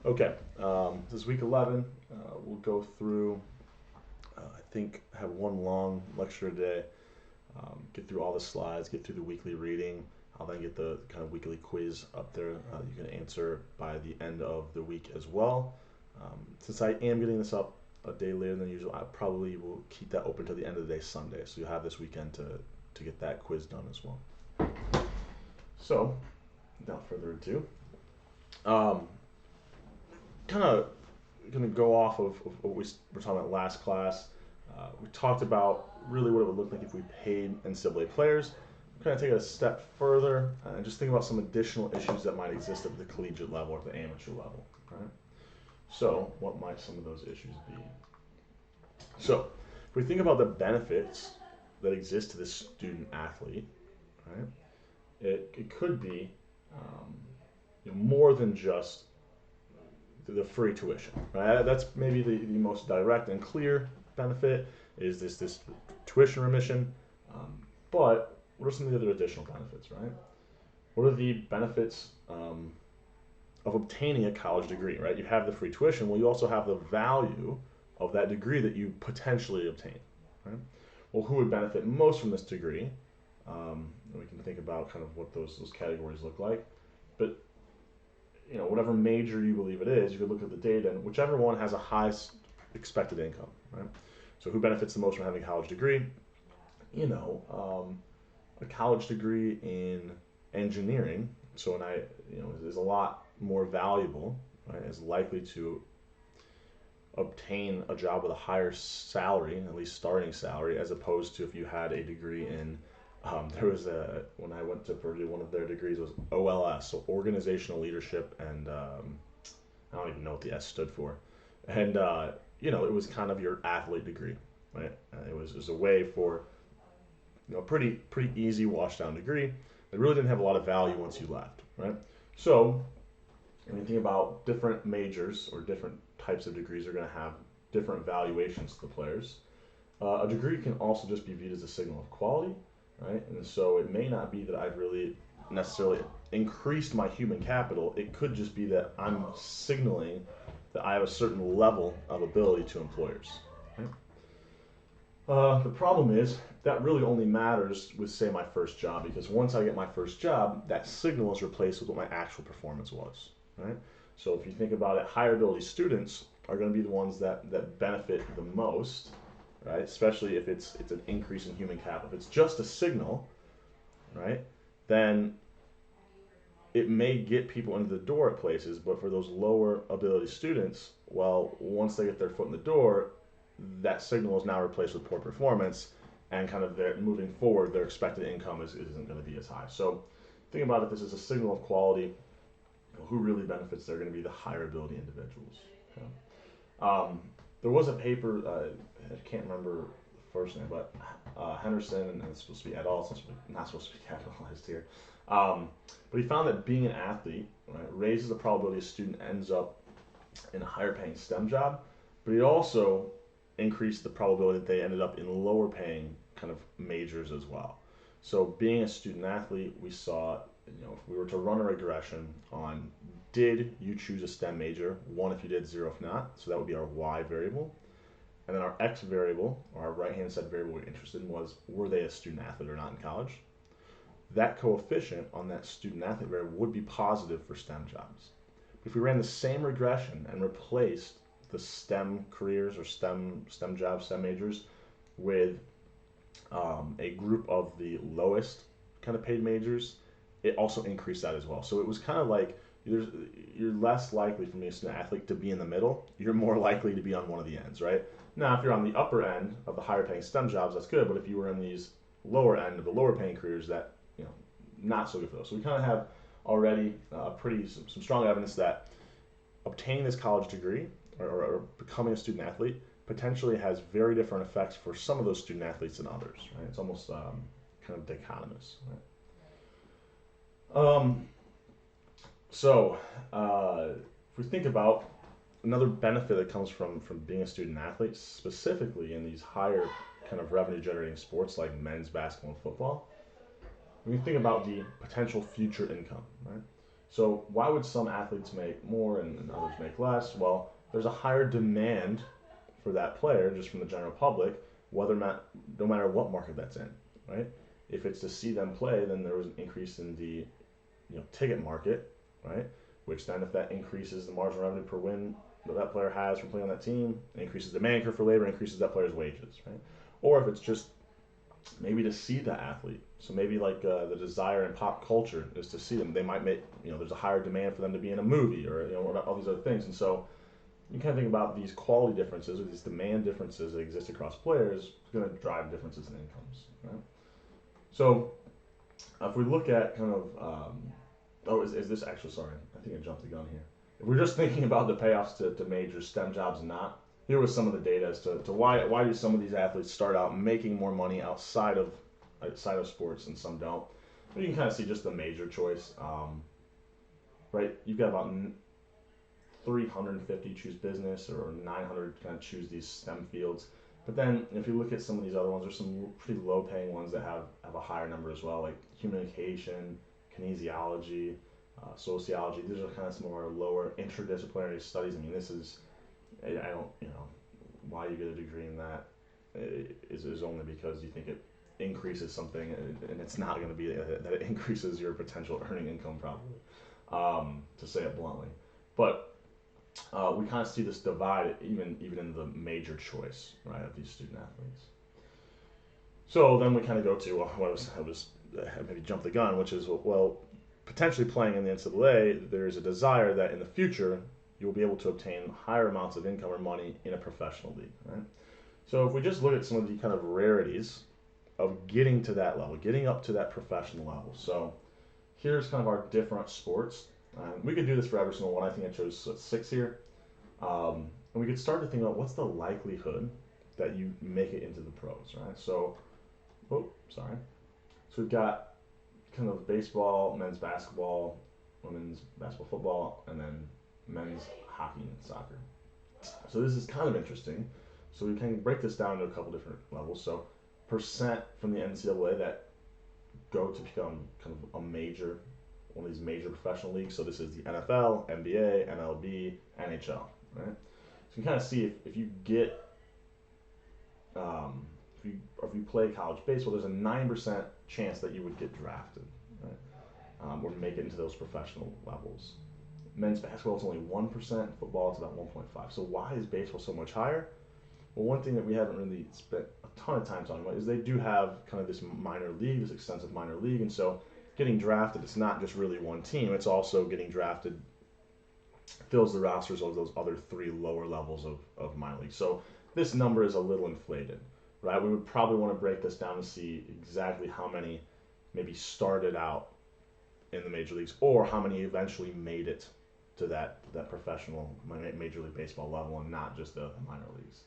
Okay, this is week 11. We'll go through, I think, have one long lecture a day, get through all the slides, get through the weekly reading. I'll then get the kind of weekly quiz up there you can answer by the end of the week as well. Since I am getting this up a day later than usual, I probably will keep that open to the end of the day Sunday. So you'll have this weekend to get that quiz done as well. So, without further ado, um, kind of going to go off of what we were talking about last class. We talked about really what it would look like if we paid NCAA players. Kind of take it a step further and just think about some additional issues that might exist at the collegiate level or the amateur level. Right? So, what might some of those issues be? So, if we think about the benefits that exist to this student athlete, right? It could be more than just the free tuition. Right? That's maybe the most direct and clear benefit is this tuition remission. But what are some of the other additional benefits, right? What are the benefits of obtaining a college degree, right? You have the free tuition. Well, you also have the value of that degree that you potentially obtain, right? Well, who would benefit most from this degree? We can think about kind of what those categories look like. But whatever major you believe it is, you could look at the data, and whichever one has a high expected income, right? So who benefits the most from having a college degree? A college degree in engineering, so is a lot more valuable, right? Is likely to obtain a job with a higher salary, at least starting salary, as opposed to if you had a degree in there was when I went to Purdue, one of their degrees was OLS, so organizational leadership, and I don't even know what the S stood for, and it was kind of your athlete degree, right? It was a way for pretty easy wash down degree that really didn't have a lot of value once you left, right? So when you think about different majors or different types of degrees are going to have different valuations to the players. A degree can also just be viewed as a signal of quality, right? And so it may not be that I've really necessarily increased my human capital. It could just be that I'm signaling that I have a certain level of ability to employers. Right? The problem is that really only matters with, say, my first job, because once I get my first job, that signal is replaced with what my actual performance was, right? So if you think about it, higher ability students are going to be the ones that benefit the most, right? Especially if it's an increase in human capital. If it's just a signal, right, then it may get people into the door at places, but for those lower ability students, well, once they get their foot in the door, that signal is now replaced with poor performance, and kind of moving forward, their expected income isn't going to be as high. So think about it, this is a signal of quality. Who really benefits? They're going to be the higher ability individuals. Okay? There was a paper, I can't remember the first name, but Henderson, and it's supposed to be et al., it's not supposed to be capitalized here. But he found that being an athlete, right, raises the probability a student ends up in a higher paying STEM job, but he also increased the probability that they ended up in lower paying kind of majors as well. So being a student athlete, we saw, if we were to run a regression on did you choose a STEM major, 1 if you did, 0 if not, so that would be our Y variable. And then our X variable, or our right-hand side variable we're interested in, was were they a student athlete or not in college? That coefficient on that student athlete variable would be positive for STEM jobs. If we ran the same regression and replaced the STEM careers or STEM jobs, STEM majors, with a group of the lowest kind of paid majors, it also increased that as well. So it was kind of like you're less likely for me as an athlete to be in the middle. You're more likely to be on one of the ends, right? Now, if you're on the upper end of the higher paying STEM jobs, that's good. But if you were in these lower end of the lower paying careers, that not so good for those. So we kind of have already some strong evidence that obtaining this college degree or becoming a student athlete potentially has very different effects for some of those student athletes than others. Right? It's almost kind of dichotomous. Right? If we think about another benefit that comes from being a student athlete, specifically in these higher kind of revenue generating sports like men's basketball and football, when you think about the potential future income, right? So why would some athletes make more and others make less? Well, there's a higher demand for that player just from the general public, whether or not, no matter what market that's in, right? If it's to see them play, then there was an increase in the ticket market, right? Which then, if that increases the marginal revenue per win that that player has from playing on that team, it increases demand curve for labor, increases that player's wages, right? Or if it's just maybe to see the athlete, so maybe like the desire in pop culture is to see them. They might make there's a higher demand for them to be in a movie or all these other things, and so you kind of think about these quality differences or these demand differences that exist across players is going to drive differences in incomes, right? So if we look at kind of, is this actually, sorry, I think I jumped the gun here. If we're just thinking about the payoffs to major STEM jobs and not, here was some of the data as to why do some of these athletes start out making more money outside of sports and some don't. But you can kind of see just the major choice, right? You've got about 350 choose business or 900 kind of choose these STEM fields. But then if you look at some of these other ones, there's some pretty low paying ones that have a higher number as well, like communication, kinesiology, sociology. These are kind of some of our lower interdisciplinary studies. I mean, this is, I don't, why you get a degree in that is only because you think it increases something, and it's not going to be that it increases your potential earning income probably, to say it bluntly. But we kind of see this divide even in the major choice, right, of these student athletes. So then we kind of go to I was maybe jump the gun, which is, well, potentially playing in the NCAA, there is a desire that in the future you'll be able to obtain higher amounts of income or money in a professional league, right? So if we just look at some of the kind of rarities of getting to that level, getting up to that professional level. So here's kind of our different sports. We could do this for every single one. I think I chose 6 here. And we could start to think about what's the likelihood that you make it into the pros, right? So, So we've got kind of baseball, men's basketball, women's basketball, football, and then men's hockey and soccer. So this is kind of interesting. So we can break this down to a couple different levels. So percent from the NCAA that go to become kind of one of these major professional leagues. So this is the NFL, NBA, MLB, NHL, right? So you can kind of see if you get if you play college baseball, there's a 9% chance that you would get drafted, right? Or make it into those professional levels. Men's basketball is only 1%. Football is about 1.5. So why is baseball so much higher? Well, one thing that we haven't really spent a ton of time talking about is they do have kind of this minor league, this extensive minor league, and so getting drafted, it's not just really one team. It's also getting drafted fills the rosters of those other 3 lower levels of minor league. So this number is a little inflated, right? We would probably want to break this down and see exactly how many maybe started out in the major leagues or how many eventually made it to that professional Major League Baseball level and not just the minor leagues.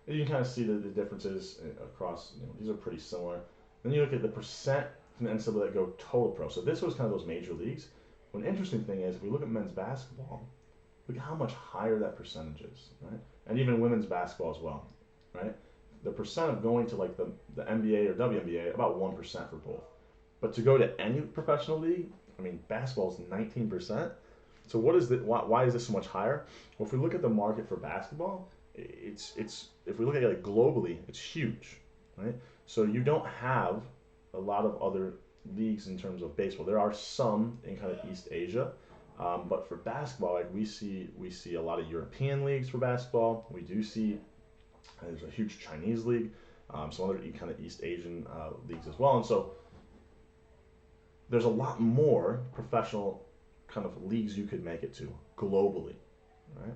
You can kind of see the differences across, these are pretty similar. Then you look at the percent from the NCAA that go total pro. So this was kind of those major leagues. One interesting thing is if we look at men's basketball, look at how much higher that percentage is, right? And even women's basketball as well, right? The percent of going to like the NBA or WNBA, about 1% for both. But to go to any professional league, I mean, basketball is 19%. So why is this so much higher? Well, if we look at the market for basketball, it's if we look at it like globally, it's huge, right? So you don't have a lot of other leagues in terms of baseball. There are some in kind of East Asia, but for basketball, like we see a lot of European leagues for basketball. We do see there's a huge Chinese league, some other kind of East Asian leagues as well, and so there's a lot more professional kind of leagues you could make it to globally, right?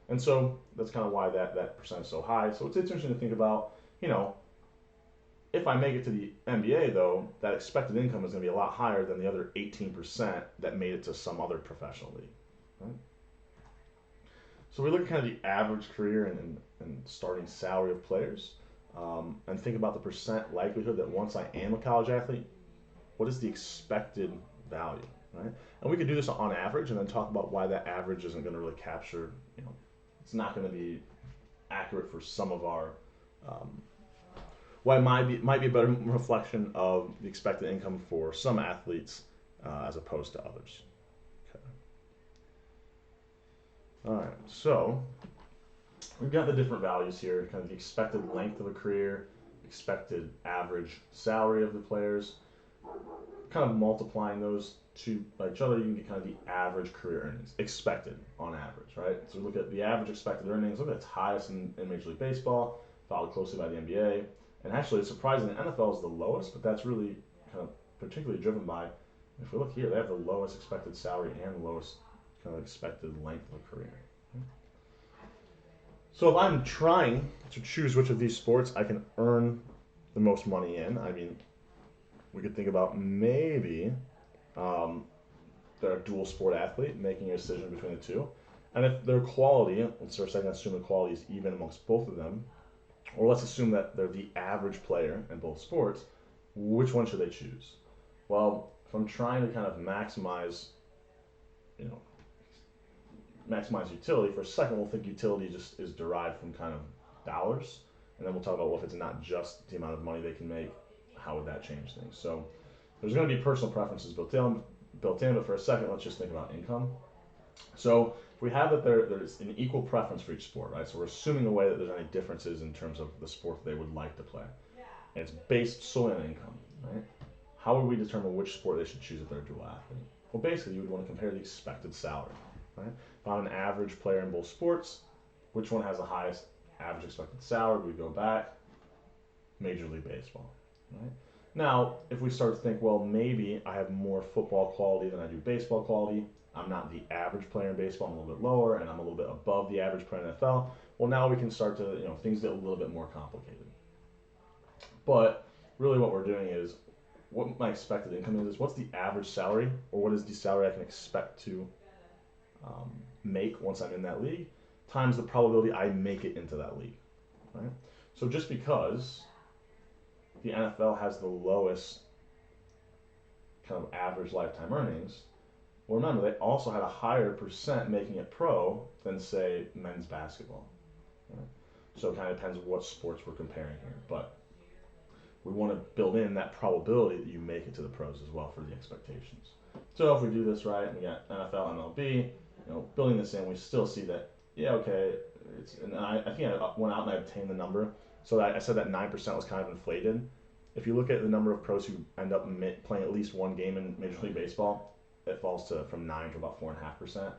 And so that's kind of why that percent is so high. So it's interesting to think about, if I make it to the NBA though, that expected income is going to be a lot higher than the other 18% that made it to some other professional league, right? So we look at kind of the average career and starting salary of players, and think about the percent likelihood that once I am a college athlete, what is the expected value, right? And we could do this on average and then talk about why that average isn't going to really capture, it's not going to be accurate for some of our, why it might be a better reflection of the expected income for some athletes as opposed to others. Okay. All right, so we've got the different values here, kind of the expected length of a career, expected average salary of the players. Kind of multiplying those two by each other, you can get kind of the average career earnings, expected on average, right? So we look at the average expected earnings, look at its highest in Major League Baseball, followed closely by the NBA. And actually, it's surprising the NFL is the lowest, but that's really kind of particularly driven by, if we look here, they have the lowest expected salary and the lowest kind of expected length of a career. So if I'm trying to choose which of these sports I can earn the most money in, I mean, we could think about maybe they're a dual sport athlete, making a decision between the two. And if their quality, let's for a second assume the quality is even amongst both of them, or let's assume that they're the average player in both sports, which one should they choose? Well, if I'm trying to kind of maximize, you know, maximize utility, for a second we'll think utility just is derived from kind of dollars, and then we'll talk about, well, if it's not just the amount of money they can make, how would that change things? So there's going to be personal preferences built in, but for a second, let's just think about income. So if we have that there's an equal preference for each sport, right? So we're assuming away that there's any differences in terms of the sport that they would like to play. And it's based solely on income, right? How would we determine which sport they should choose if they're a dual athlete? Well, basically, you would want to compare the expected salary, right? If I'm an average player in both sports, which one has the highest average expected salary? We go back, Major League Baseball, right? Now, if we start to think, well, maybe I have more football quality than I do baseball quality. I'm not the average player in baseball. I'm a little bit lower, and I'm a little bit above the average player in NFL. Well, now we can start to, things get a little bit more complicated. But really, what we're doing is, what my expected income is what's the average salary, or what is the salary I can expect to make once I'm in that league, times the probability I make it into that league, right? So just because the NFL has the lowest kind of average lifetime earnings, well, remember, they also had a higher percent making it pro than, say, men's basketball. Right? So it kind of depends on what sports we're comparing here. But we want to build in that probability that you make it to the pros as well for the expectations. So if we do this right, we got NFL, MLB, building this in, we still see that, yeah, okay, and I think I went out and I obtained the number. So I said that 9% was kind of inflated. If you look at the number of pros who end up playing at least one game in Major League Baseball, it falls from 9 to about 4.5%.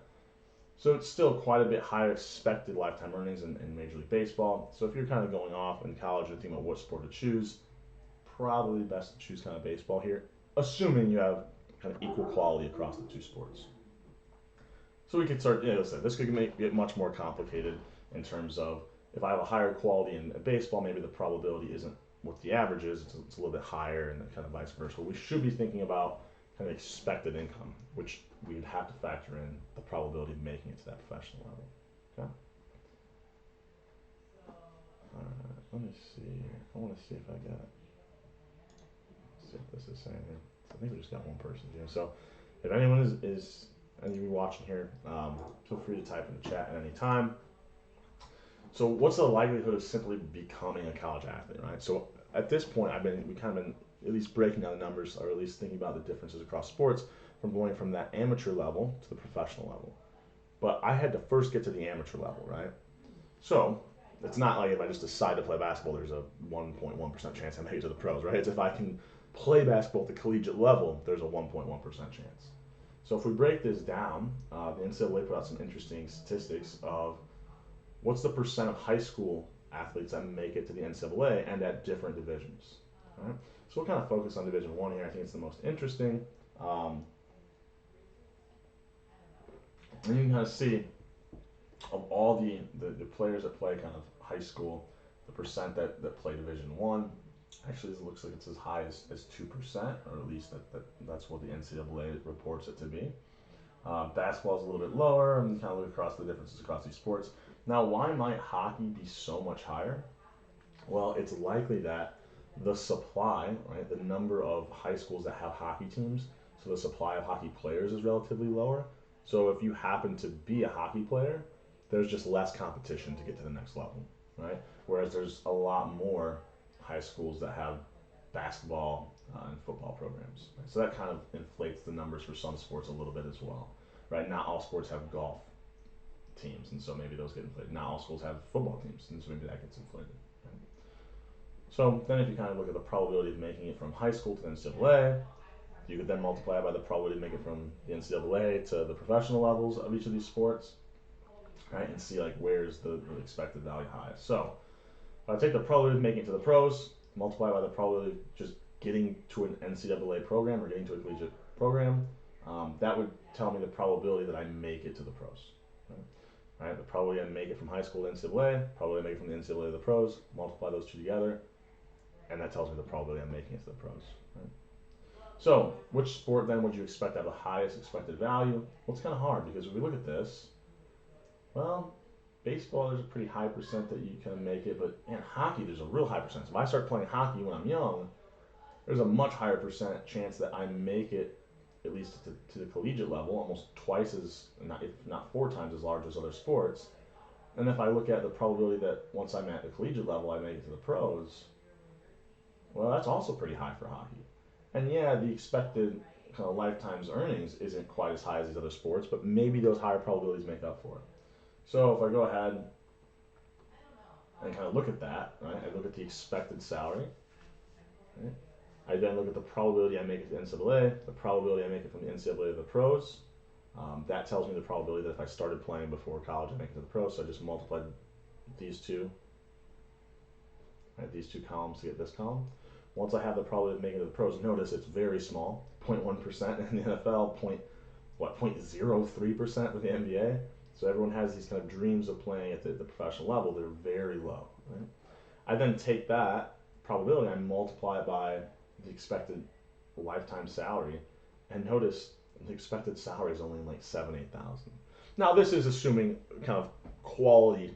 So it's still quite a bit higher expected lifetime earnings in Major League Baseball. So if you're kind of going off in college and thinking about what sport to choose, probably best to choose kind of baseball here, assuming you have kind of equal quality across the two sports. So we could start, this could get much more complicated in terms of, if I have a higher quality in baseball, maybe the probability isn't what the average is, it's a little bit higher, and kind of vice versa. We should be thinking about kind of expected income, which we would have to factor in the probability of making it to that professional level. Okay. Let me see. I want to see if I got. See if this is saying here. I think we just got one person here. So, if anyone is any of you watching here, feel free to type in the chat at any time. So, what's the likelihood of simply becoming a college athlete, right? So, at this point, we kind of been at least breaking down the numbers, or at least thinking about the differences across sports, from going from that amateur level to the professional level. But I had to first get to the amateur level, right? So it's not like if I just decide to play basketball, there's a 1.1% chance I make it to the pros, right? It's if I can play basketball at the collegiate level, there's a 1.1% chance. So if we break this down, the NCAA put out some interesting statistics of what's the percent of high school athletes that make it to the NCAA and at different divisions. Right? So we'll kind of focus on Division I here. I think it's the most interesting. And you can kind of see of all the players that play kind of high school, the percent that play Division I, actually it looks like it's as high as 2%, or at least that's what the NCAA reports it to be. Basketball is a little bit lower, and kind of look across the differences across these sports. Now, why might hockey be so much higher? Well, it's likely that the supply, right, the number of high schools that have hockey teams, so the supply of hockey players is relatively lower. So if you happen to be a hockey player, there's just less competition to get to the next level, right? Whereas there's a lot more high schools that have basketball and football programs. Right? So that kind of inflates the numbers for some sports a little bit as well. Right? Not all sports have golf teams, and so maybe those get inflated. Not all schools have football teams, and so maybe that gets inflated. Right? So then if you kind of look at the probability of making it from high school to the NCAA, you could then multiply by the probability of making it from the NCAA to the professional levels of each of these sports, right? And see like where's the expected value highest. So if I take the probability of making it to the pros, multiply by the probability of just getting to an NCAA program or getting to a collegiate program, that would tell me the probability that I make it to the pros. Right? The probability I make it from high school to NCAA, probability I make it from the NCAA to the pros, multiply those two together, and that tells me the probability I'm making it to the pros. Right? So, which sport then would you expect to have the highest expected value? Well, it's kind of hard because if we look at this, well, baseball there's a pretty high percent that you can make it, but in hockey there's a real high percent. So if I start playing hockey when I'm young, there's a much higher percent chance that I make it at least to the collegiate level, almost twice as, if not 4 times as large as other sports. And if I look at the probability that once I'm at the collegiate level I make it to the pros, well, that's also pretty high for hockey. And yeah, the expected kind of lifetime's earnings isn't quite as high as these other sports, but maybe those higher probabilities make up for it. So if I go ahead and kind of look at that, right, I look at the expected salary, right? I then look at the probability I make it to the NCAA, the probability I make it from the NCAA to the pros. That tells me the probability that if I started playing before college, I make it to the pros. So I just multiplied these two, right, these two columns to get this column. Once I have the probability of making it to the pros, notice it's very small, 0.1% in the NFL, 0.03% with the NBA. So everyone has these kind of dreams of playing at the professional level. They're very low. Right? I then take that probability, I multiply it by the expected lifetime salary, and notice the expected salary is only like $7,000 to $8,000. Now this is assuming kind of quality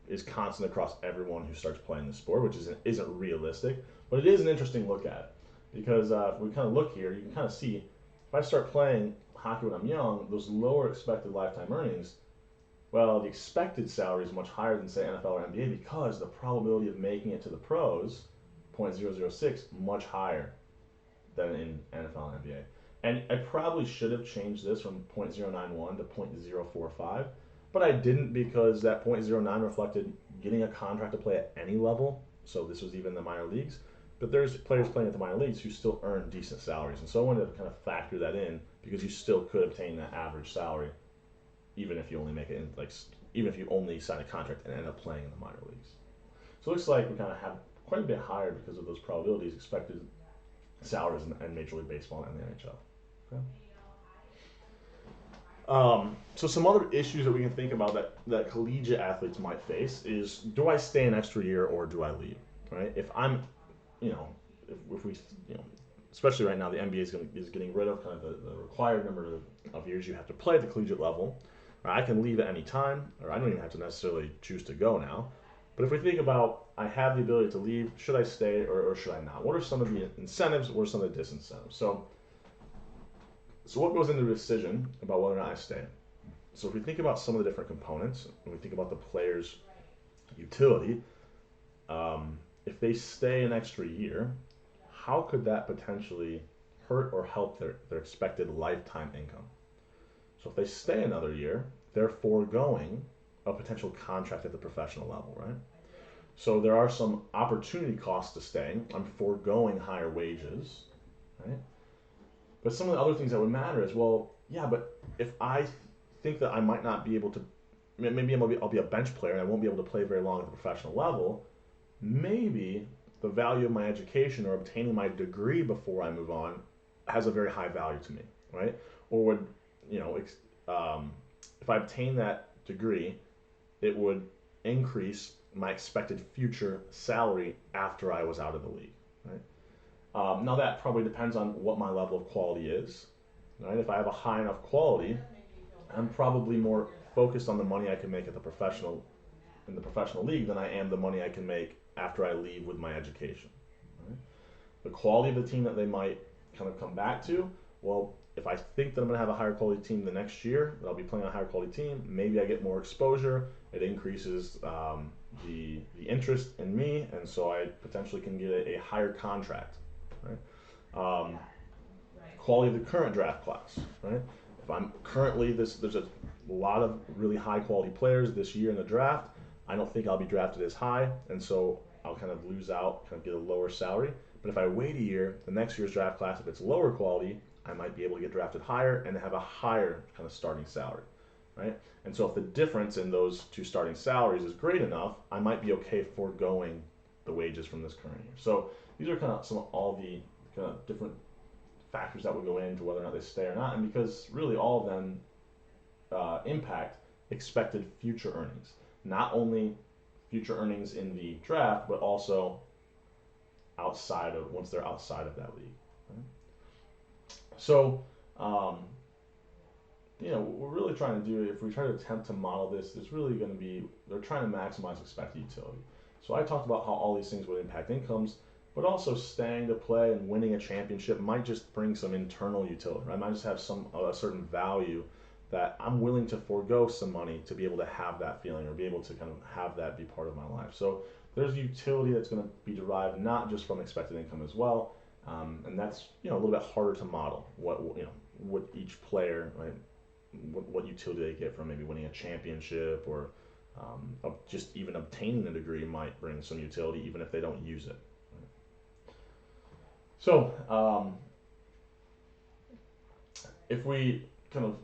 is constant across everyone who starts playing the sport, which isn't realistic, but it is an interesting look at it because if we kind of look here, you can kind of see if I start playing hockey when I'm young, those lower expected lifetime earnings, well, the expected salary is much higher than say NFL or NBA because the probability of making it to the pros, 0.006, much higher than in NFL and NBA. And I probably should have changed this from 0.091 to 0.045, but I didn't because that 0.09 reflected getting a contract to play at any level. So this was even the minor leagues. But there's players playing at the minor leagues who still earn decent salaries. And so I wanted to kind of factor that in because you still could obtain that average salary even if you only make it in, like, even if you only sign a contract and end up playing in the minor leagues. So it looks like we kind of have quite a bit higher because of those probabilities expected salaries in Major League Baseball and the NHL. Okay. So some other issues that we can think about that collegiate athletes might face is, do I stay an extra year or do I leave? Right? If I'm, if we, especially right now, the NBA is getting rid of kind of the required number of years you have to play at the collegiate level. I can leave at any time, or I don't even have to necessarily choose to go now. But if we think about, I have the ability to leave, should I stay or should I not? What are some of the incentives? What are some of the disincentives? So what goes into the decision about whether or not I stay? So if we think about some of the different components, when we think about the player's utility, if they stay an extra year, how could that potentially hurt or help their expected lifetime income? So if they stay another year, they're foregoing a potential contract at the professional level, right? So there are some opportunity costs to staying. I'm foregoing higher wages, right? But some of the other things that would matter is, well, yeah, but if I think that I might not be able to, maybe I'll be a bench player and I won't be able to play very long at the professional level, maybe the value of my education or obtaining my degree before I move on has a very high value to me, right? Or would, if I obtain that degree, it would increase my expected future salary after I was out of the league, right? Now that probably depends on what my level of quality is, right? If I have a high enough quality, I'm probably more focused on the money I can make in the professional league than I am the money I can make after I leave with my education, right? The quality of the team that they might kind of come back to, well, if I think that I'm going to have a higher quality team the next year, that I'll be playing on a higher quality team, maybe I get more exposure, it increases the interest in me, and so I potentially can get a higher contract Um, Quality of the current draft class, right? If I'm currently there's a lot of really high quality players this year in the draft. I don't think I'll be drafted as high, and so I'll kind of lose out, kind of get a lower salary. But if I wait a year, the next year's draft class, if it's lower quality, I might be able to get drafted higher and have a higher kind of starting salary, right? And so if the difference in those two starting salaries is great enough, I might be okay foregoing the wages from this current year. So these are kind of some of all the kind of different factors that would go into whether or not they stay or not, and because really all of them impact expected future earnings. Not only future earnings in the draft, but also outside of once they're outside of that league. Right? So, um, what we're really trying to do, if we try to attempt to model this, it's really going to be they're trying to maximize expected utility. So I talked about how all these things would impact incomes, but also staying to play and winning a championship might just bring some internal utility. Right? I might just have a certain value that I'm willing to forego some money to be able to have that feeling or be able to kind of have that be part of my life. So there's utility that's going to be derived not just from expected income as well, and that's a little bit harder to model what each player, right, what utility they get from maybe winning a championship or just even obtaining a degree might bring some utility even if they don't use it. So if we kind of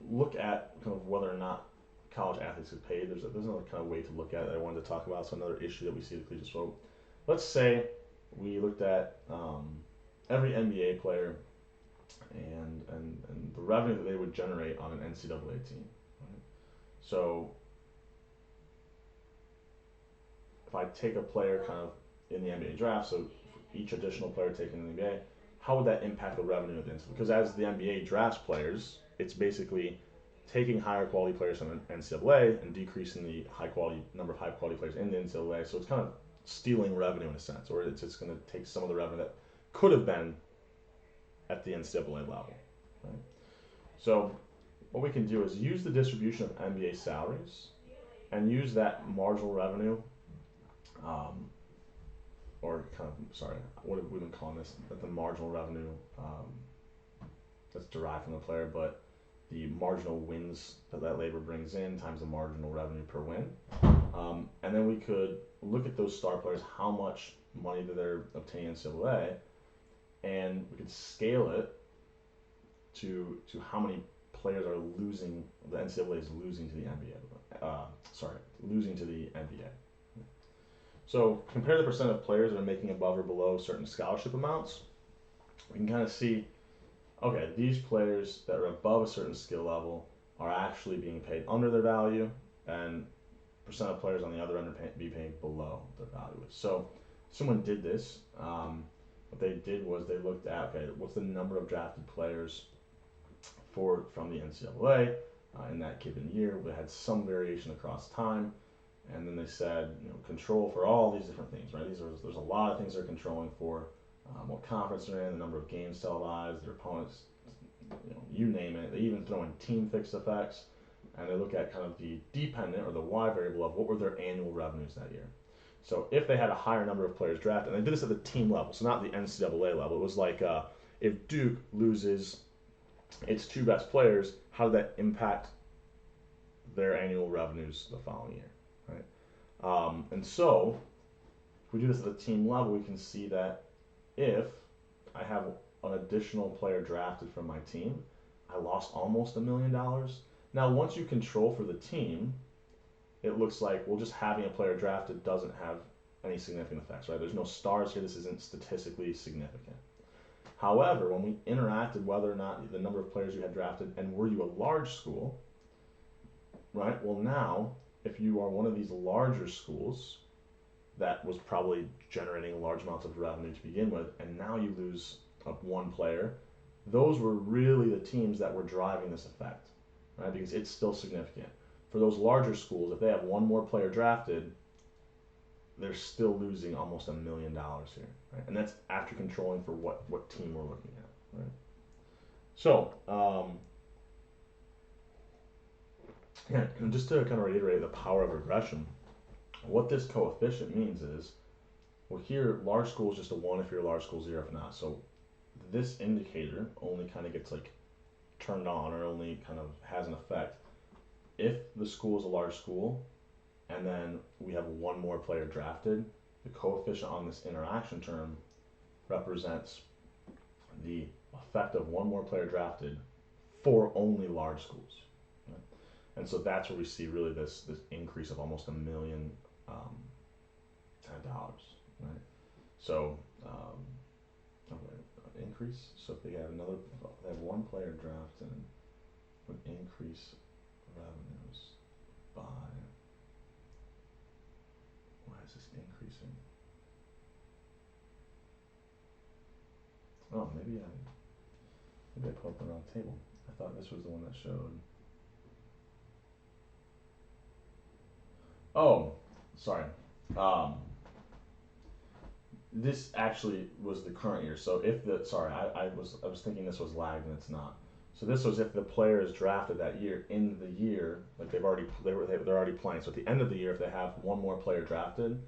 look at kind of whether or not college athletes get paid, there's another kind of way to look at it that I wanted to talk about. So another issue that we see at the collegiate level. Let's say we looked at every NBA player and the revenue that they would generate on an NCAA team. Right? So if I take a player kind of in the NBA draft, so each additional player taken in the NBA, how would that impact the revenue of the NCAA? Because as the NBA drafts players, it's basically taking higher quality players from the NCAA and decreasing the number of high quality players in the NCAA. So it's kind of stealing revenue in a sense, or it's just going to take some of the revenue that could have been at the NCAA level. Right? So what we can do is use the distribution of NBA salaries and use that marginal revenue, or kind of, sorry, what have we been calling this? The marginal revenue that's derived from the player, but the marginal wins that labor brings in times the marginal revenue per win. And then we could look at those star players, how much money that they're obtaining in NCAA, and we could scale it to how many players are losing, the NCAA is losing to the NBA. Losing to the NBA. So compare the percent of players that are making above or below certain scholarship amounts. We can kind of see, okay, these players that are above a certain skill level are actually being paid under their value, and percent of players on the other end are be paid below their value. So someone did this. What they did was they looked at, okay, what's the number of drafted players from the NCAA in that given year. They had some variation across time. And then they said, control for all these different things, right? There's a lot of things they're controlling for, what conference they're in, the number of games televised, their opponents, you name it. They even throw in team fixed effects, and they look at kind of the dependent or the Y variable of what were their annual revenues that year. So if they had a higher number of players drafted, and they did this at the team level, so not the NCAA level. It was like if Duke loses its two best players, how did that impact their annual revenues the following year? Right? And so, if we do this at the team level, we can see that if I have an additional player drafted from my team, I lost almost $1 million. Now, once you control for the team, it looks like, well, just having a player drafted doesn't have any significant effects, right? There's no stars here. This isn't statistically significant. However, when we interacted whether or not the number of players you had drafted and were you a large school, right? Well, now, if you are one of these larger schools that was probably generating large amounts of revenue to begin with, and now you lose one player, those were really the teams that were driving this effect, right? Because it's still significant. For those larger schools, if they have one more player drafted, they're still losing almost $1 million here, right? And that's after controlling for what team we're looking at, right? So, and just to kind of reiterate the power of regression, what this coefficient means is, well, here, large school is just a 1 if you're a large school, 0 if not. So this indicator only kind of gets like turned on, or only kind of has an effect if the school is a large school and then we have one more player drafted. The coefficient on this interaction term represents the effect of one more player drafted for only large schools. Right? And so that's where we see really this increase of almost $1 million dollars. Right? So increase. So if they have one player drafted, would increase revenues by. Why is this increasing? Oh, maybe I put up the wrong table. I thought this was the one that showed. Oh, sorry. This actually was the current year. So if the I was thinking this was lagged, and it's not. So this was if the player is drafted that year in the year, like they're already playing. So at the end of the year, if they have one more player drafted,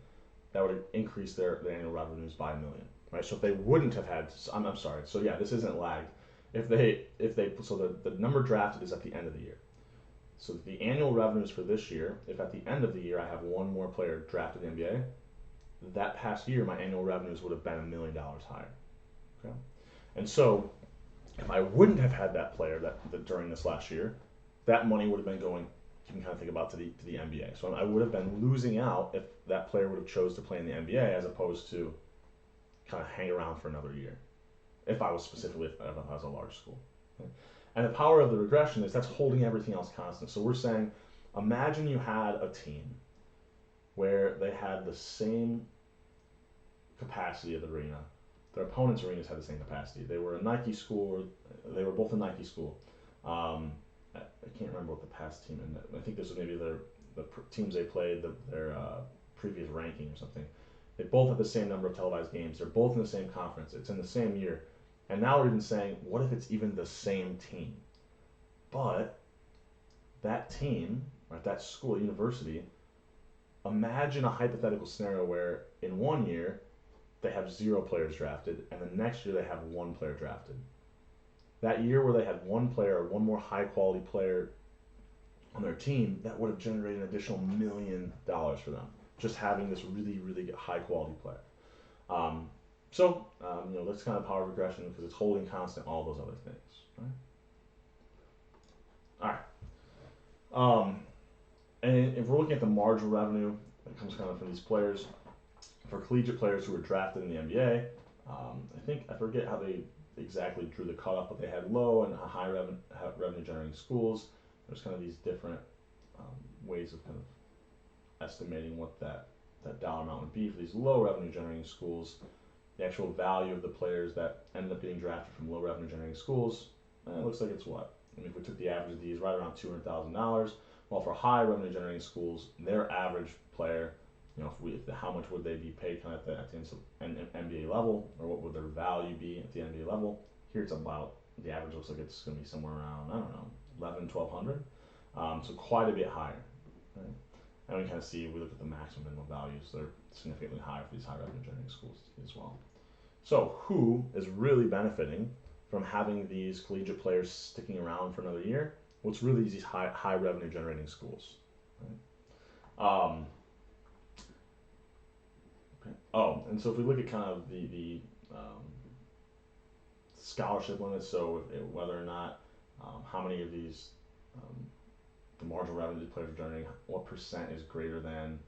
that would increase their annual revenues by $1 million. Right. So if they wouldn't have had, I'm sorry. So yeah, this isn't lagged. If they so the number drafted is at the end of the year. So the annual revenues for this year, if at the end of the year I have one more player drafted in the NBA, that past year my annual revenues would have been $1 million higher. Okay, and so if I wouldn't have had that player that during this last year, that money would have been going. You can kind of think about to the NBA. So I would have been losing out if that player would have chose to play in the NBA as opposed to kind of hang around for another year. If I was specifically if I was a large school. Okay? And the power of the regression is that's holding everything else constant. So we're saying, imagine you had a team where they had the same capacity of the arena. Their opponents' arenas had the same capacity. They were a Nike school. They were both a Nike school. I can't remember what the past team. And I think this was maybe the teams they played, their previous ranking or something. They both have the same number of televised games. They're both in the same conference. It's in the same year. And now we're even saying, what if it's even the same team? But that team, right, that school, university, imagine a hypothetical scenario where in one year they have 0 players drafted, and the next year they have 1 player drafted. That year where they had 1 player, or 1 more high quality player on their team, that would have generated an additional $1 million for them, just having this really, really high quality player. That's kind of power of regression because it's holding constant all those other things. Right? All right. And if we're looking at the marginal revenue that comes kind of from these players, for collegiate players who were drafted in the NBA, I forget how they exactly drew the cutoff, but they had low and high revenue generating schools. There's kind of these different ways of kind of estimating what that dollar amount would be for these low revenue generating schools. The actual value of the players that ended up getting drafted from low revenue generating schools, it looks like it's what? I mean, if we took the average of these, right around $200,000. While for high revenue generating schools, their average player, how much would they be paid kind of at the NBA level, or what would their value be at the NBA level? Here it's about, the average looks like it's going to be somewhere around, I don't know, 1,100, 1,200. So quite a bit higher. Right? And we kind of see, we look at the maximum minimum values, they're significantly higher for these high revenue generating schools as well. So who is really benefiting from having these collegiate players sticking around for another year? Well, it's really these high revenue generating schools. Right? And so if we look at kind of the scholarship limits, so whether or not how many of these the marginal revenue these players are generating, what percent is greater than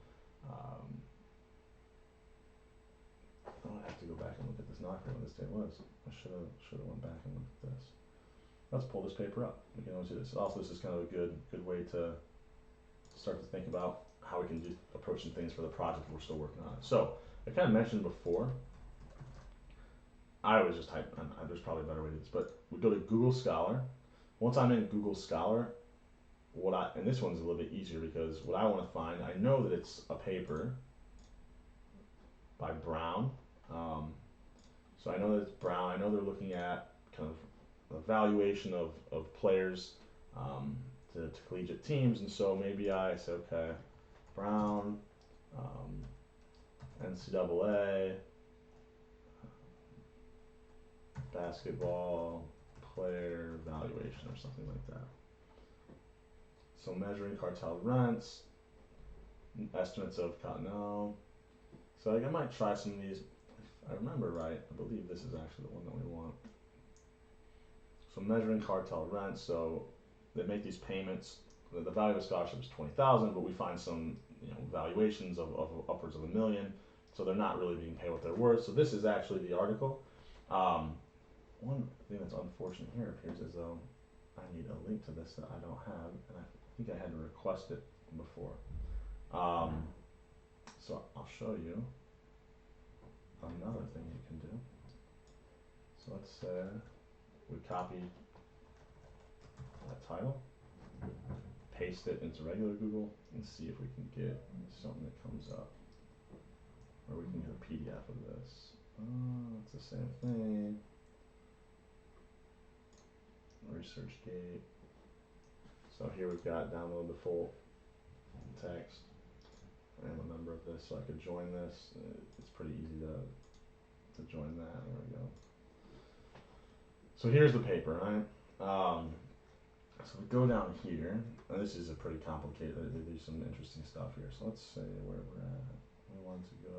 I have to go back and look at this. Now I forget what this table was. I should have went back and looked at this. Let's pull this paper up. We can always do this. Also, this is kind of a good way to start to think about how we can do approaching things for the project we're still working on it. So I kind of mentioned before, I always just type, there's probably a better way to do this, but we go to Google Scholar. Once I'm in Google Scholar, and this one's a little bit easier because what I want to find, I know that it's a paper by Brown. So I know that it's Brown. I know they're looking at kind of evaluation of players to collegiate teams, and so maybe I say, okay, Brown, NCAA, basketball player valuation or something like that. So measuring cartel rents, estimates of Cottonelle. So I might try some of these. If I remember right, I believe this is actually the one that we want. So measuring cartel rent, so they make these payments. The value of a scholarship is 20,000, but we find some valuations of upwards of $1 million. So they're not really being paid what they're worth. So this is actually the article. One thing that's unfortunate here appears as though I need a link to this that I don't have, and I think I had to request it before. So I'll show you another thing you can do. So let's say we copy that title, paste it into regular Google, and see if we can get something that comes up. Or we can get a PDF of this. Oh, it's the same thing. ResearchGate. So here we've got download the full text. I am a member of this, so I could join this. It's pretty easy to join that. There we go. So here's the paper, right? So we go down here, and this is a pretty complicated. They do some interesting stuff here. So let's say where we're at. We want to go.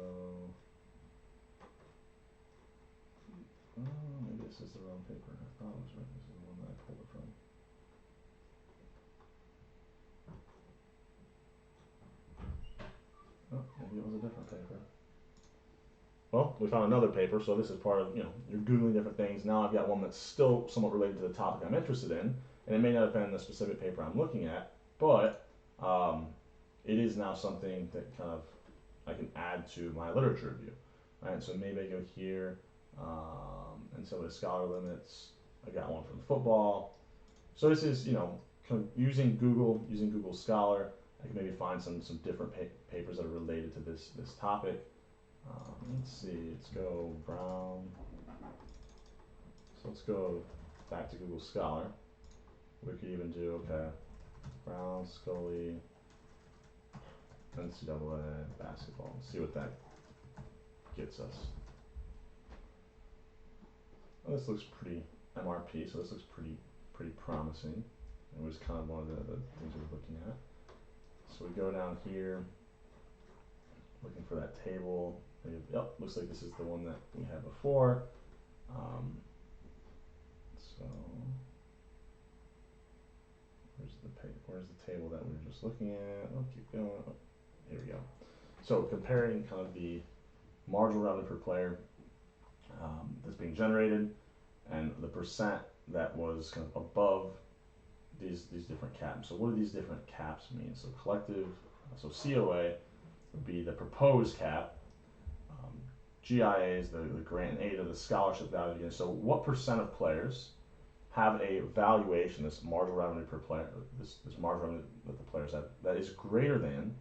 Oh, maybe this is the wrong paper. I thought it was right. This is the one that I pulled it from. Oh, maybe it was a different paper. Well, we found another paper, so this is part of, you're Googling different things. Now I've got one that's still somewhat related to the topic I'm interested in, and it may not have been the specific paper I'm looking at, but it is now something that kind of I can add to my literature review. Right, so maybe I go here, and some of the scholar limits, I got one from football. So this is, kind of using Google Scholar, I can maybe find some different papers that are related to this topic. Let's see, let's go Brown. So let's go back to Google Scholar. We could even do, okay, Brown, Scully, NCAA basketball, and see what that gets us. Well, this looks pretty MRP, so this looks pretty promising. It was kind of one of the things we were looking at. So we go down here, looking for that table. Yep, looks like this is the one that we had before. So where's the table that we were just looking at? Oh, keep going. Oh, here we go. So comparing kind of the marginal revenue per player that's being generated and the percent that was kind of above these different caps. So what do these different caps mean? So collective, so COA would be the proposed cap. GIA is the grant and aid of the scholarship value. So what percent of players have a valuation, this marginal revenue per player, this marginal revenue that the players have, that is greater than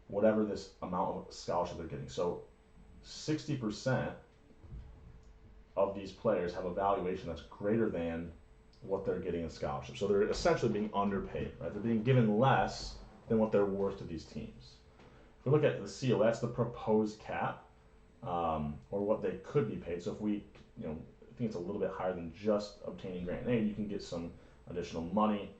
whatever this amount of scholarship they're getting. So 60% of these players have a valuation that's greater than what they're getting in scholarship. So they're essentially being underpaid, right? They're being given less than what they're worth to these teams. If we look at the CO, that's the proposed cap, or what they could be paid. So if we, I think it's a little bit higher than just obtaining grant and aid. You can get some additional money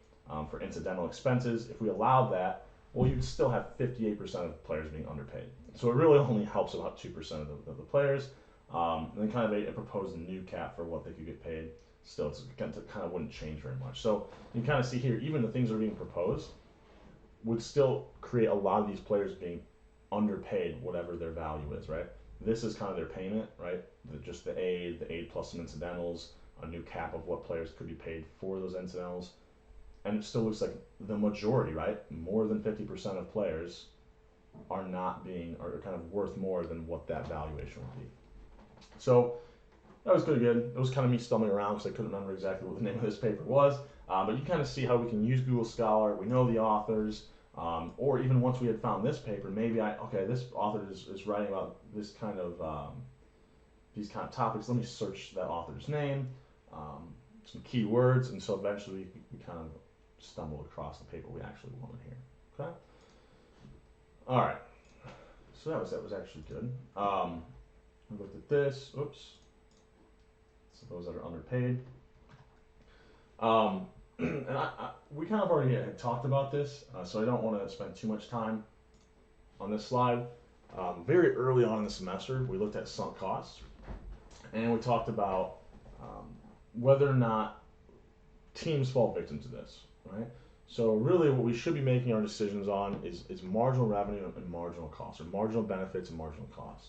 for incidental expenses. If we allowed that, well, you'd still have 58% of players being underpaid. So it really only helps about 2% of the players. And then kind of a proposed new cap for what they could get paid. Still, it kind of wouldn't change very much. So you can kind of see here, even the things that are being proposed would still create a lot of these players being underpaid, whatever their value is, right? This is kind of their payment, right? Just the aid plus some incidentals, a new cap of what players could be paid for those incidentals. And it still looks like the majority, right? More than 50% of players are are kind of worth more than what that valuation would be. So that was pretty good. It was kind of me stumbling around because I couldn't remember exactly what the name of this paper was. But you kind of see how we can use Google Scholar. We know the authors. Or even once we had found this paper, maybe this author is writing about this kind of these kind of topics. Let me search that author's name, some keywords, and so eventually we kind of stumbled across the paper we actually wanted here. Okay. All right. So that was actually good. I looked at this. Oops. So those that are underpaid. And we kind of already had talked about this, so I don't want to spend too much time on this slide. Very early on in the semester, we looked at sunk costs, and we talked about whether or not teams fall victim to this, right? So really what we should be making our decisions on is marginal revenue and marginal costs, or marginal benefits and marginal costs.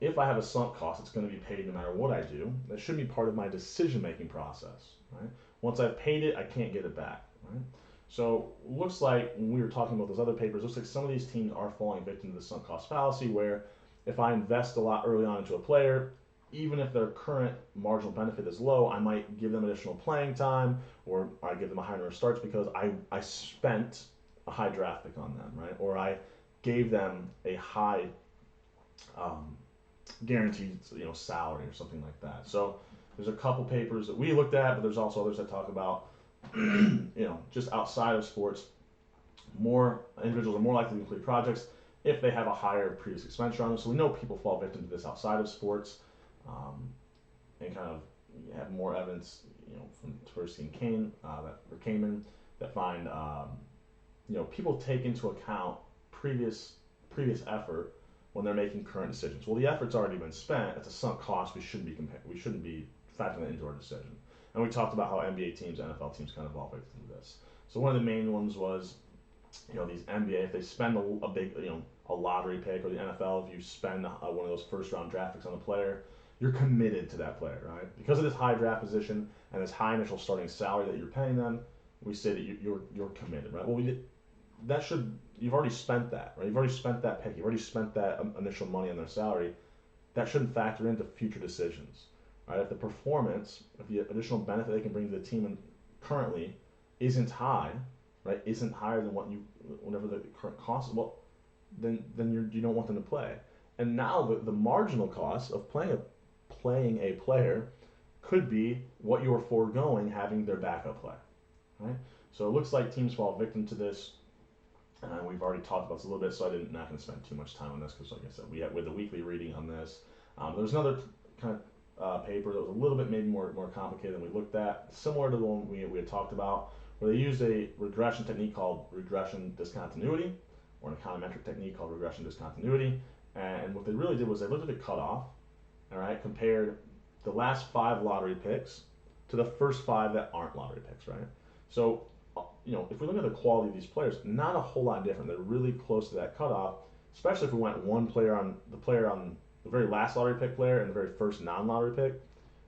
If I have a sunk cost, it's going to be paid no matter what I do. That should be part of my decision-making process, right? Once I've paid it, I can't get it back, right? So looks like when we were talking about those other papers, looks like some of these teams are falling victim to the sunk cost fallacy, where if I invest a lot early on into a player, even if their current marginal benefit is low, I might give them additional playing time, or I give them a higher number of starts because I spent a high draft pick on them, right? Or I gave them a high guaranteed salary or something like that. So there's a couple papers that we looked at, but there's also others that talk about just outside of sports, more individuals are more likely to complete projects if they have a higher previous expenditure on them. So we know people fall victim to this outside of sports, and kind of have more evidence, from Tversky and Kamen that find people take into account previous effort when they're making current decisions. Well, the effort's already been spent. It's a sunk cost. We shouldn't be factoring that into our decision. And we talked about how NBA teams, NFL teams kind of all victim to this. So one of the main ones was, these NBA, if they spend a big, a lottery pick, or the NFL, if you spend one of those first round draft picks on a player, you're committed to that player, right? Because of this high draft position and this high initial starting salary that you're paying them, we say that you're committed, right? Well, you've already spent that, right? You've already spent that pick. You've already spent that initial money on their salary. That shouldn't factor into future decisions, right? If the performance, if the additional benefit they can bring to the team currently isn't high, right? Isn't higher than whatever the current cost is, well, then you don't want them to play. And now the marginal cost of playing a player could be what you're foregoing having their backup play, right? So it looks like teams fall victim to this. We've already talked about this a little bit, so I'm not going to spend too much time on this because, like I said, we had the weekly reading on this. There's another kind of paper that was a little bit maybe more complicated than we looked at, similar to the one we had talked about, where they used a regression technique called regression discontinuity, or an econometric technique called regression discontinuity. And what they really did was they looked at the cutoff, all right, compared the last 5 lottery picks to the first 5 that aren't lottery picks, right? So if we look at the quality of these players, not a whole lot different. They're really close to that cutoff, especially if we went one player on the very last lottery pick player and the very first non-lottery pick.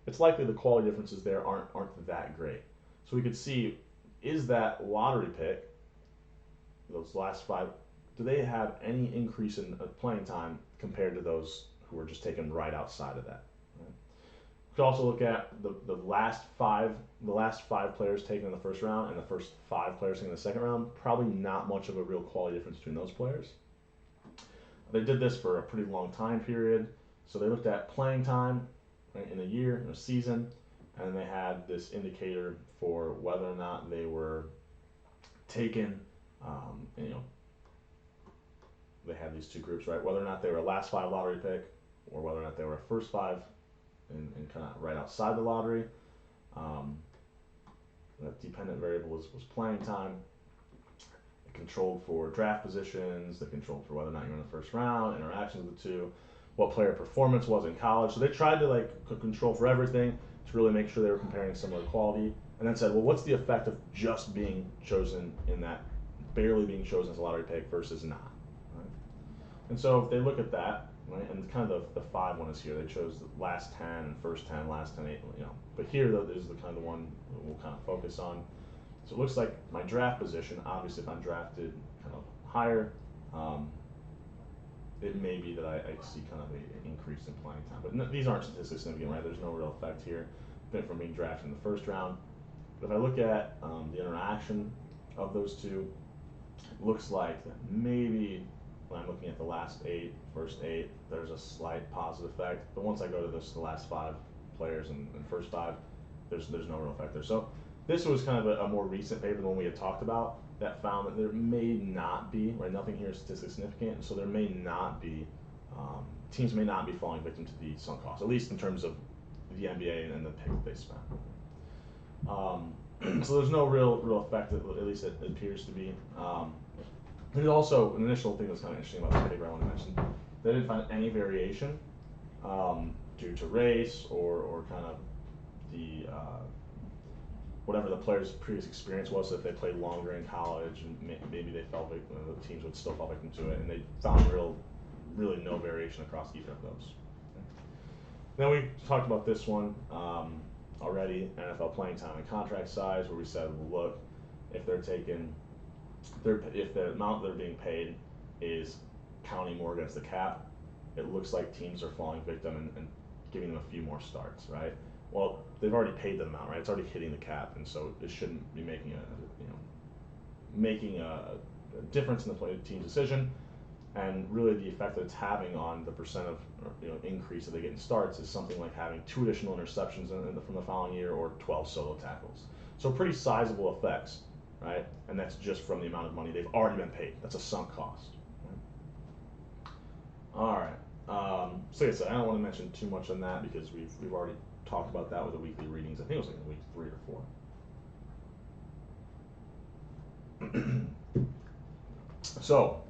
It's likely the quality differences there aren't that great. So we could see, is that lottery pick, those last 5, do they have any increase in playing time compared to those who were just taken right outside of that? Right? We could also look at the last five players taken in the first round and the first 5 players taken in the second round. Probably not much of a real quality difference between those players. They did this for a pretty long time period. So they looked at playing time, right, in a year, in a season, and they had this indicator for whether or not they were taken. They had these 2 groups, right? Whether or not they were a last 5 lottery pick, or whether or not they were a first 5 and kind of right outside the lottery. The dependent variable was playing time. It controlled for draft positions. They controlled for whether or not you're in the first round, interactions with the 2, what player performance was in college. So they tried to control for everything to really make sure they were comparing similar quality, and then said, well, what's the effect of just being chosen in that, barely being chosen as a lottery pick versus not, right? And so if they look at that, right, and kind of the 5 one is here. They chose the last 10 and first 10, last 10, 8, But here, though, this is the kind of one we'll kind of focus on. So it looks like my draft position, obviously if I'm drafted kind of higher, it may be that I see kind of an increase in playing time. But these aren't statistically significant, right? There's no real effect here from being drafted in the first round. But if I look at the interaction of those 2, it looks like that maybe when I'm looking at the last 8, first 8, there's a slight positive effect. But once I go to the last 5 players and first 5, there's no real effect there. So this was kind of a more recent paper than one we had talked about that found that there may not be, right, nothing here is statistically significant, so there may not be, teams may not be falling victim to the sunk cost, at least in terms of the MBA and the pick that they spent. So there's no real effect, at least it appears to be. There's also an initial thing that's kind of interesting about this paper I want to mention. They didn't find any variation due to race or kind of the whatever the player's previous experience was. So if they played longer in college, and maybe they fell victim, the teams would still fall victim to it, and they found really no variation across either of those. Then we talked about this one already, NFL playing time and contract size, where we said, well, look, if they're taking, if the amount they're being paid is counting more against the cap, it looks like teams are falling victim and giving them a few more starts, right? Well, they've already paid them out, right? It's already hitting the cap, and so it shouldn't be making a difference in the team's decision. And really, the effect that it's having on the percent of increase that they get in starts is something like having 2 additional interceptions from the following year or 12 solo tackles. So pretty sizable effects, right? And that's just from the amount of money they've already been paid. That's a sunk cost. Right? All right. So like I said, I don't want to mention too much on that because we've already talked about that with the weekly readings. I think it was like in week 3 or 4. So,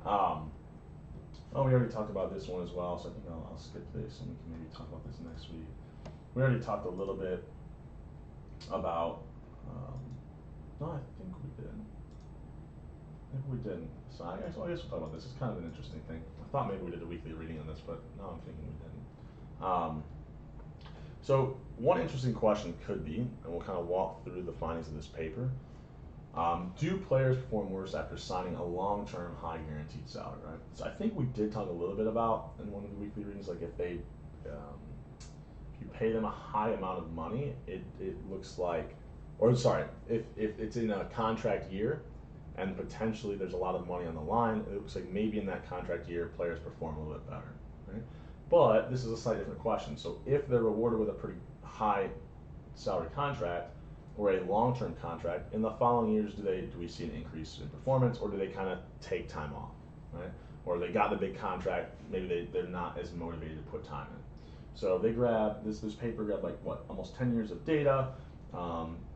we already talked about this one as well, so I think I'll skip this and we can maybe talk about this next week. We already talked a little bit about, no, I think we did. Maybe we didn't. So I guess we'll talk about this. It's kind of an interesting thing. I thought maybe we did a weekly reading on this, but now I'm thinking we didn't. So one interesting question could be, and we'll kind of walk through the findings of this paper, do players perform worse after signing a long-term high guaranteed salary, right? So I think we did talk a little bit about in one of the weekly readings, like if you pay them a high amount of money, it looks like, or sorry, if it's in a contract year and potentially there's a lot of money on the line, it looks like maybe in that contract year players perform a little bit better, right? But this is a slightly different question. So if they're rewarded with a pretty high salary contract or a long-term contract, in the following years, do we see an increase in performance, or do they kind of take time off, right? Or they got the big contract, maybe they're not as motivated to put time in. So they this paper grabbed like almost 10 years of data.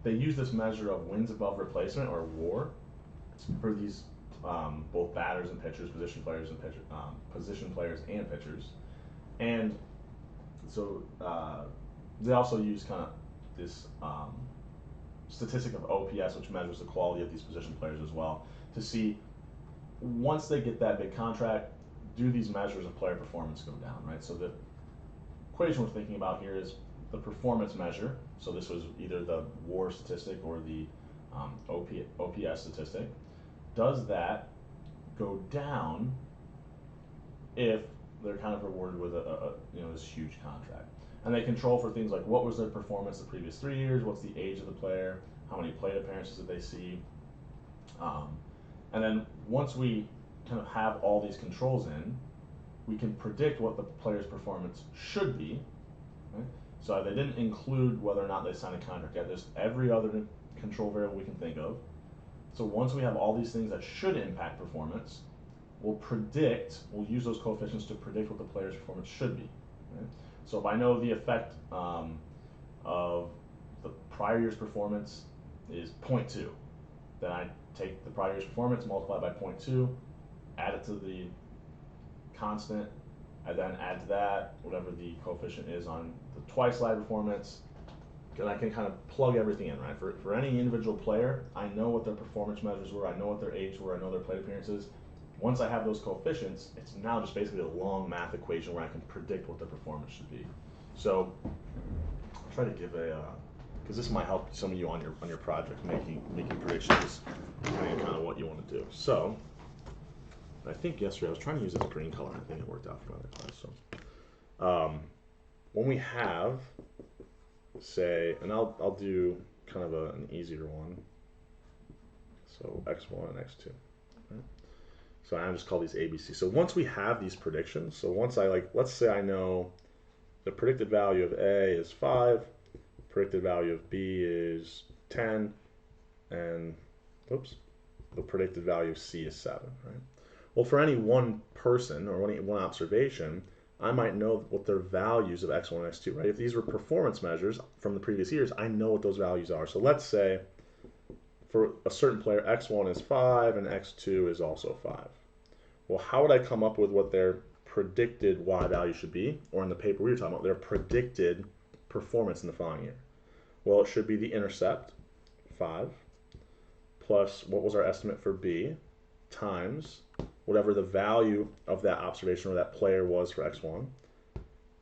They use this measure of wins above replacement, or WAR, for these both batters and pitchers, position players and pitchers. And so they also use kind of this statistic of OPS, which measures the quality of these position players as well, to see once they get that big contract, do these measures of player performance go down, right? So the equation we're thinking about here is the performance measure. So this was either the WAR statistic or the OPS statistic. Does that go down if they're kind of rewarded with this huge contract? And they control for things like what was their performance the previous 3 years, what's the age of the player, how many plate appearances did they see, and then once we kind of have all these controls in, we can predict what the player's performance should be. Right? So they didn't include whether or not they signed a contract yet. There's every other control variable we can think of. So once we have all these things that should impact performance, we'll use those coefficients to predict what the player's performance should be. Right? So if I know the effect of the prior year's performance is 0.2, then I take the prior year's performance, multiply by 0.2, add it to the constant, and then add to that whatever the coefficient is on the twice lag performance, and I can kind of plug everything in, right? For any individual player, I know what their performance measures were, I know what their age were, I know their plate appearances. Once I have those coefficients, it's now just basically a long math equation where I can predict what the performance should be. So I'll try to give because this might help some of you on your project making predictions depending on kind of what you want to do. So I think yesterday I was trying to use this green color, and I think it worked out for another class. So when we have, say, and I'll do kind of an easier one. So x1 and x2. Right? So I just call these ABC. So once we have these predictions, so once let's say I know the predicted value of A is 5, predicted value of B is 10, and the predicted value of C is 7, right? Well, for any one person or one observation, I might know what their values of x1 and x2, right? If these were performance measures from the previous years, I know what those values are. So let's say for a certain player, x1 is 5 and x2 is also 5. Well, how would I come up with what their predicted y value should be? Or in the paper we were talking about, their predicted performance in the following year. Well, it should be the intercept, 5, plus what was our estimate for B, times whatever the value of that observation or that player was for x1.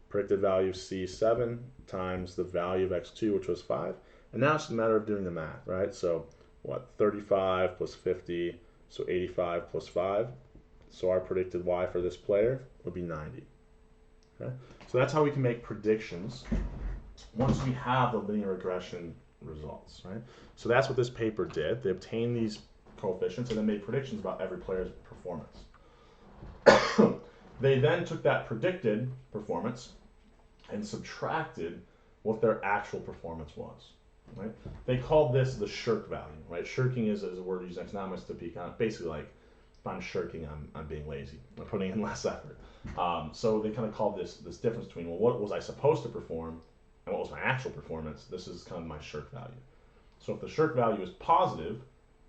Predicted value of C, 7, times the value of x2, which was 5. And now it's just a matter of doing the math, right? So what, 35 plus 50, so 85 plus 5. So our predicted y for this player would be 90. Okay? So that's how we can make predictions once we have the linear regression results, right? So that's what this paper did. They obtained these coefficients and then made predictions about every player's performance. They then took that predicted performance and subtracted what their actual performance was, right? They called this the shirk value, right? Shirking is a word used in economics to be kind of basically like, if I'm shirking, I'm being lazy. I'm putting in less effort. So they kind of called this difference between, well, what was I supposed to perform and what was my actual performance? This is kind of my shirk value. So if the shirk value is positive,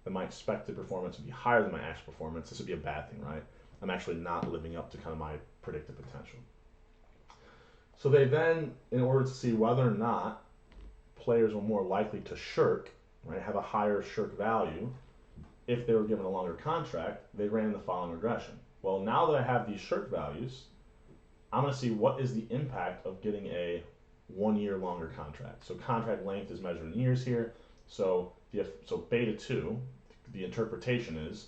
then my expected performance would be higher than my actual performance. This would be a bad thing, right? I'm actually not living up to kind of my predicted potential. So they then, in order to see whether or not players were more likely to shirk, right, have a higher shirk value, if they were given a longer contract, they ran the following regression. Well, now that I have these shirk values, I'm going to see what is the impact of getting a 1 year longer contract. So contract length is measured in years here. So beta 2, the interpretation is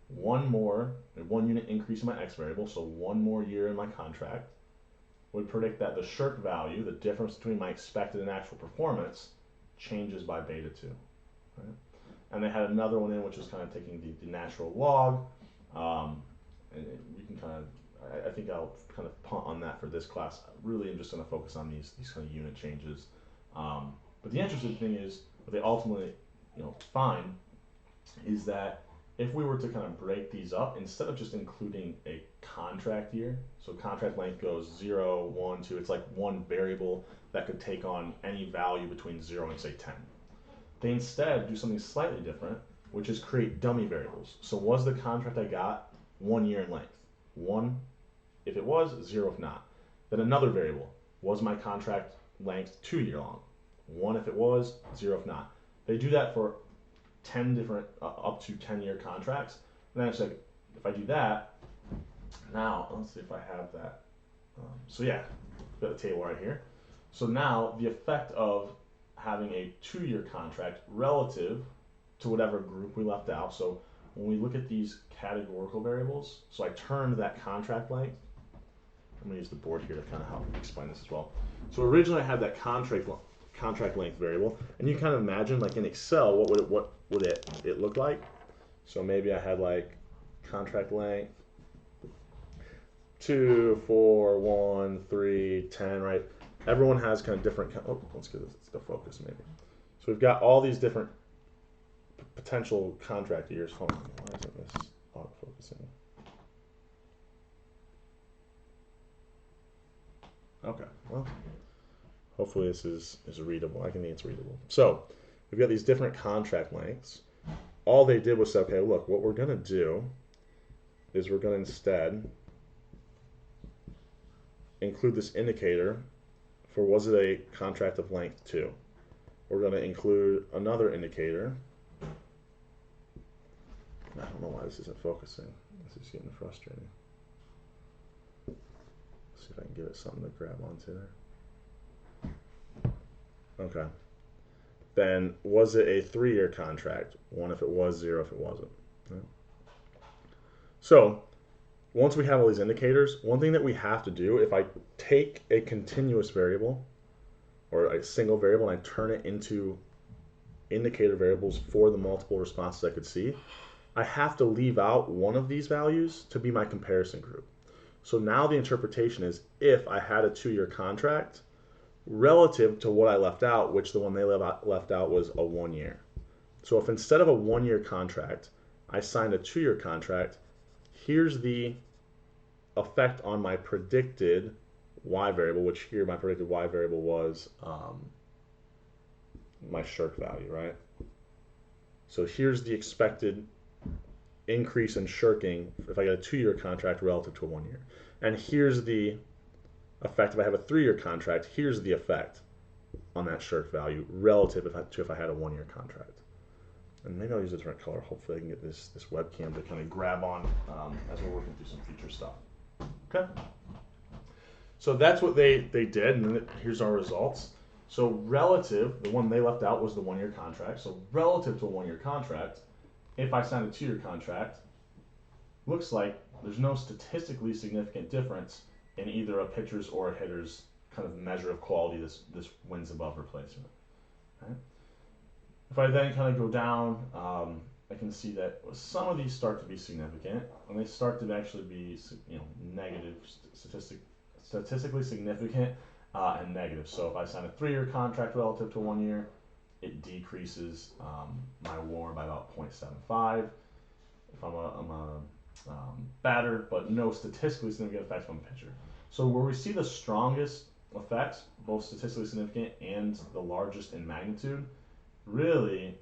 one unit increase in my x variable, so 1 more year in my contract, would predict that the shirk value, the difference between my expected and actual performance, changes by beta 2. Right? And they had another one in which was kind of taking the natural log, and we can kind of, I think I'll kind of punt on that for this class. Really, I'm just going to focus on these kind of unit changes. But the interesting thing is, what they ultimately find is that if we were to kind of break these up, instead of just including a contract year, so contract length goes 0, 1, 2, it's like one variable that could take on any value between 0 and say 10. They instead do something slightly different, which is create dummy variables. So was the contract I got 1 year in length? 1 if it was, 0 if not. Then another variable, was my contract length 2 year long? 1 if it was, 0 if not. They do that for 10 different, up to 10 year contracts. And then it's like, if I do that, now, let's see if I have that. So yeah, got the table right here. So now the effect of having a 2 year contract relative to whatever group we left out. So when we look at these categorical variables, so I turned that contract length. I'm gonna use the board here to kind of help explain this as well. So originally I had that contract length variable, and you kind of imagine like in Excel, what would it look like? So maybe I had like contract length 2, 4, 1, 3, 10, right? Everyone has kind of different, let's get the focus maybe. So we've got all these different potential contract years. Hold on, why isn't this auto-focusing? Okay, well, hopefully this is readable. I can think it's readable. So we've got these different contract lengths. All they did was say, okay, look, what we're going to do is we're going to instead include this indicator for was it a contract of length 2. We're going to include another indicator. I don't know why this isn't focusing. This is getting frustrating. Let's see if I can give it something to grab onto there. Okay. Then was it a 3 year contract? 1 if it was, 0 if it wasn't. Right? So once we have all these indicators, one thing that we have to do, if I take a continuous variable or a single variable and I turn it into indicator variables for the multiple responses I could see, I have to leave out one of these values to be my comparison group. So now the interpretation is if I had a 2 year contract relative to what I left out, which the one they left out was a 1 year. So if instead of a 1 year contract, I signed a 2 year contract, here's the effect on my predicted y variable, which here my predicted y variable was my shirk value, right? So here's the expected increase in shirking if I get a 2-year contract relative to a 1-year. And here's the effect if I have a 3-year contract. Here's the effect on that shirk value relative to if I had a 1-year contract. And maybe I'll use a different color. Hopefully I can get this webcam to kind of grab on as we're working through some future stuff. Okay. So that's what they did, and here's our results. So relative, the one they left out was the 1-year contract. So relative to a 1-year contract, if I signed a 2-year contract, looks like there's no statistically significant difference in either a pitcher's or a hitter's kind of measure of quality, this wins above replacement. Okay? If I then kind of go down, I can see that some of these start to be significant, and they start to actually be, negative, statistically significant and negative. So if I sign a 3-year contract relative to 1 year, it decreases my WAR by about 0.75. If I'm a batter, but no statistically significant effects from a pitcher. So where we see the strongest effects, both statistically significant and the largest in magnitude, really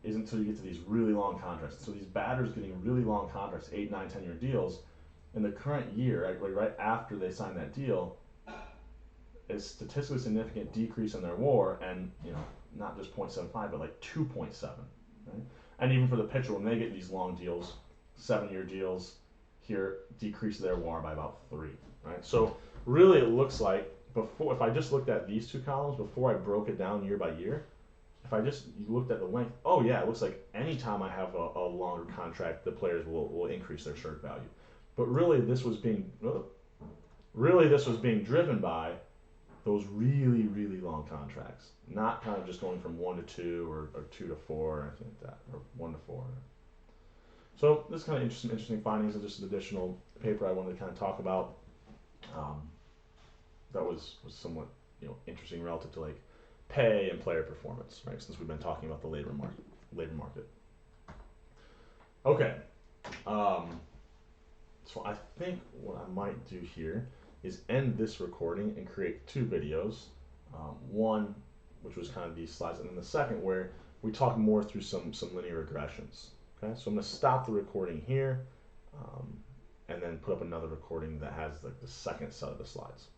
is until you get to these really long contracts. So these batters getting really long contracts, 8, 9, 10-year deals, in the current year, right after they sign that deal, is statistically significant decrease in their WAR, and not just 0.75, but like 2.7, right? And even for the pitcher, when they get these long deals, 7-year deals, here decrease their WAR by about 3, right? So really, it looks like if I just looked at these two columns before I broke it down year by year, if I just looked at the length, oh yeah, it looks like anytime I have a longer contract, the players will increase their shirk value. But really, this was being driven by those really, really long contracts, not kind of just going from 1 to 2 or 2 to 4 or anything like that, or 1 to 4. So this is kind of interesting findings, and just an additional paper I wanted to kind of talk about. That was somewhat interesting relative to like pay and player performance, right? Since we've been talking about the labor market. Okay. So I think what I might do here is end this recording and create 2 videos. One, which was kind of these slides, and then the second where we talk more through some linear regressions. Okay, so I'm going to stop the recording here, and then put up another recording that has like the second set of the slides.